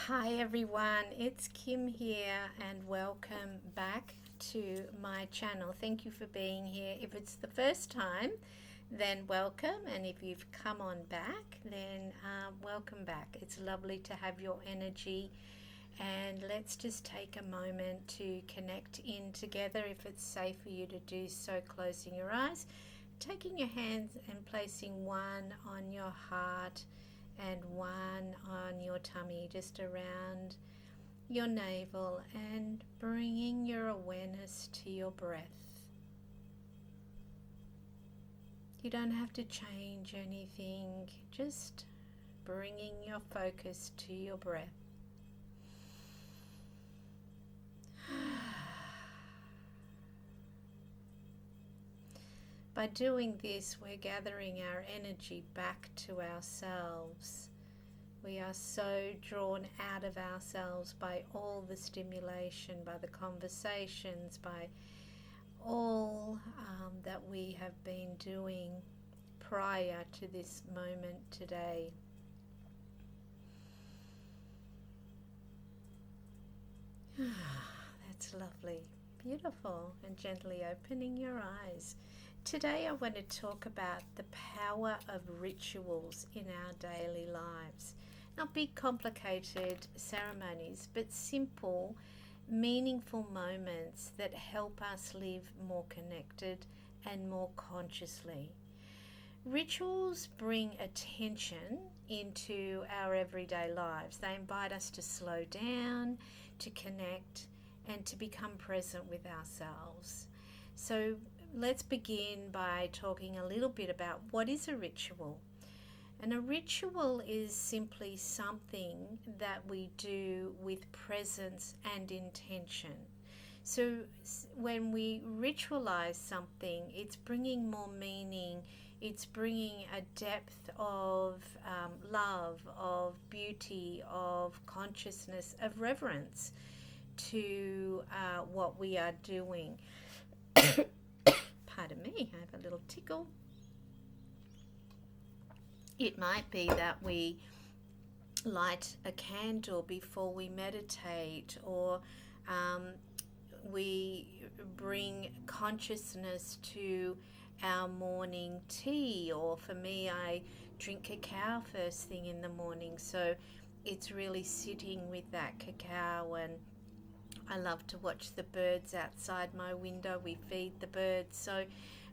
Hi everyone, it's Kim here and welcome back to my channel. Thank you for being here. If it's the first time, then welcome, and if you've come on back, then welcome back. It's lovely to have your energy, and let's just take a moment to connect in together. If it's safe for you to do so, closing your eyes, taking your hands and placing one on your heart and one on your tummy, just around your navel, and bringing your awareness to your breath. You don't have to change anything, just bringing your focus to your breath. By doing this, we're gathering our energy back to ourselves. We are so drawn out of ourselves by all the stimulation, by the conversations, by all that we have been doing prior to this moment today. That's lovely. Beautiful. And gently opening your eyes. Today I want to talk about the power of rituals in our daily lives. Not big complicated ceremonies, but simple, meaningful moments that help us live more connected and more consciously. Rituals bring attention into our everyday lives. They invite us to slow down, to connect, and to become present with ourselves. So let's begin by talking a little bit about what is a ritual. And a ritual is simply something that we do with presence and intention. So when we ritualize something, it's bringing more meaning, it's bringing a depth of love, of beauty, of consciousness, of reverence to what we are doing. Pardon me, I have a little tickle. It might be that we light a candle before we meditate, or we bring consciousness to our morning tea, or for me, I drink cacao first thing in the morning, so it's really sitting with that cacao. And I love to watch the birds outside my window. We feed the birds, so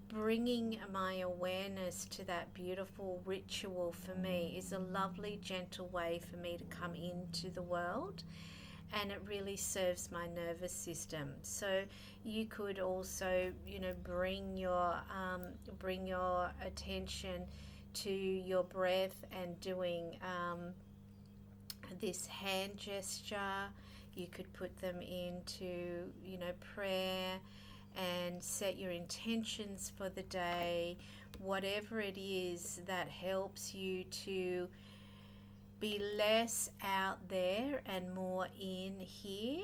bringing my awareness to that beautiful ritual for me is a lovely, gentle way for me to come into the world, and it really serves my nervous system. So you could also, bring your attention to your breath and doing this hand gesture. You could put them into, prayer, and set your intentions for the day, whatever it is that helps you to be less out there and more in here.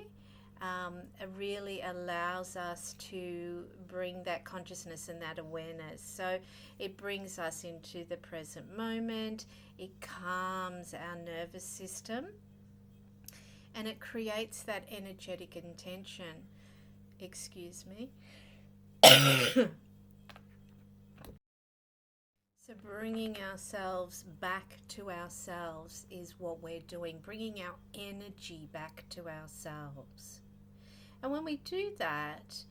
It really allows us to bring that consciousness and that awareness. So it brings us into the present moment, it calms our nervous system, and it creates that energetic intention. Excuse me. So bringing ourselves back to ourselves is what we're doing, bringing our energy back to ourselves. And when we do that,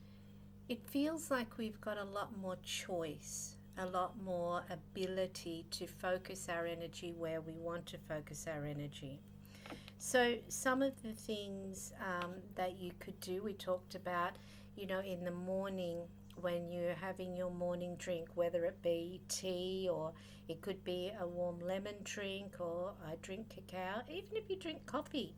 it feels like we've got a lot more choice, a lot more ability to focus our energy where we want to focus our energy. So some of the things that you could do, we talked about, in the morning when you're having your morning drink, whether it be tea, or it could be a warm lemon drink, or I drink cacao, even if you drink coffee,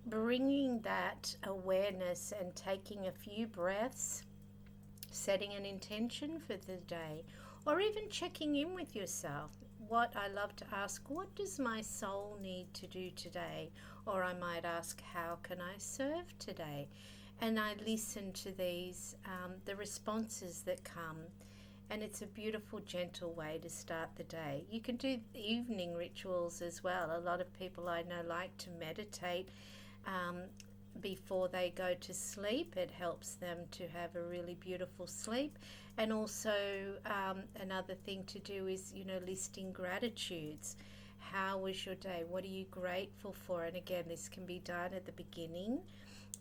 bringing that awareness and taking a few breaths, setting an intention for the day, or even checking in with yourself. What I love to ask, what does my soul need to do today? Or I might ask, how can I serve today? And I listen to these, the responses that come, and it's a beautiful, gentle way to start the day. You can do evening rituals as well. A lot of people I know like to meditate before they go to sleep. It helps them to have a really beautiful sleep. And also another thing to do is, listing gratitudes. How was your day? What are you grateful for? And again, this can be done at the beginning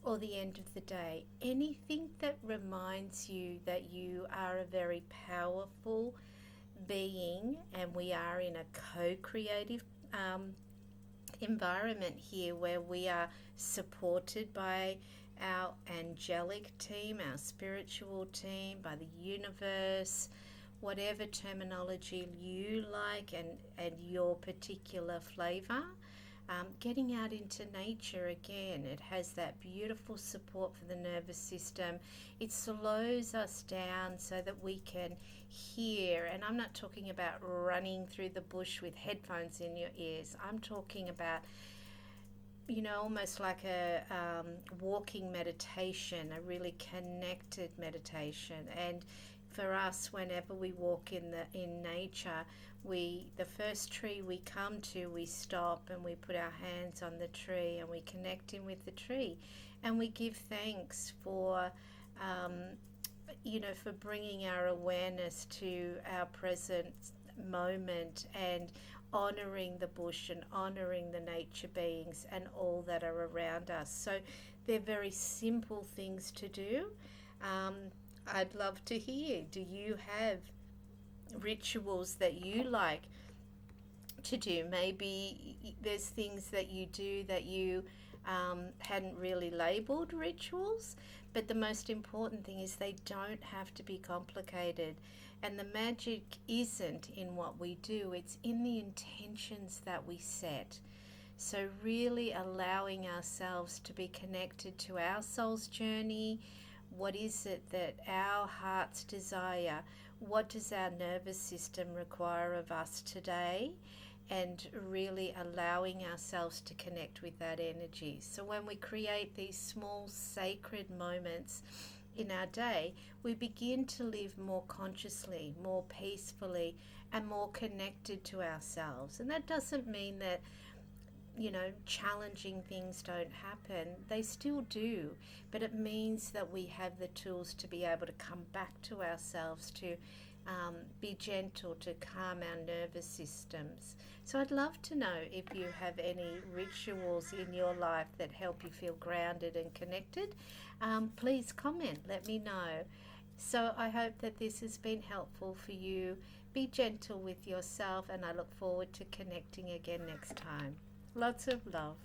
or the end of the day. Anything that reminds you that you are a very powerful being, and we are in a co-creative environment here where we are supported by our angelic team, our spiritual team, by the universe, whatever terminology you like, and your particular flavor. Getting out into nature again, it has that beautiful support for the nervous system. It slows us down so that we can hear, and I'm not talking about running through the bush with headphones in your ears. I'm talking about almost like a walking meditation, a really connected meditation. And for us, whenever we walk in nature, the first tree we come to, we stop and we put our hands on the tree and we connect in with the tree, and we give thanks for for bringing our awareness to our present moment, and honoring the bush and honoring the nature beings and all that are around us. So they're very simple things to do. I'd love to hear, do you have rituals that you like to do? Maybe there's things that you do that you hadn't really labeled rituals, but the most important thing is they don't have to be complicated. And the magic isn't in what we do, it's in the intentions that we set. So really allowing ourselves to be connected to our soul's journey. What is it that our hearts desire? What does our nervous system require of us today? And really allowing ourselves to connect with that energy. So when we create these small sacred moments in our day, we begin to live more consciously, more peacefully, and more connected to ourselves. And that doesn't mean that challenging things don't happen. They still do, but it means that we have the tools to be able to come back to ourselves, to be gentle, to calm our nervous systems. So I'd love to know if you have any rituals in your life that help you feel grounded and connected. Please comment, let me know. So I hope that this has been helpful for you. Be gentle with yourself, and I look forward to connecting again next time. Lots of love.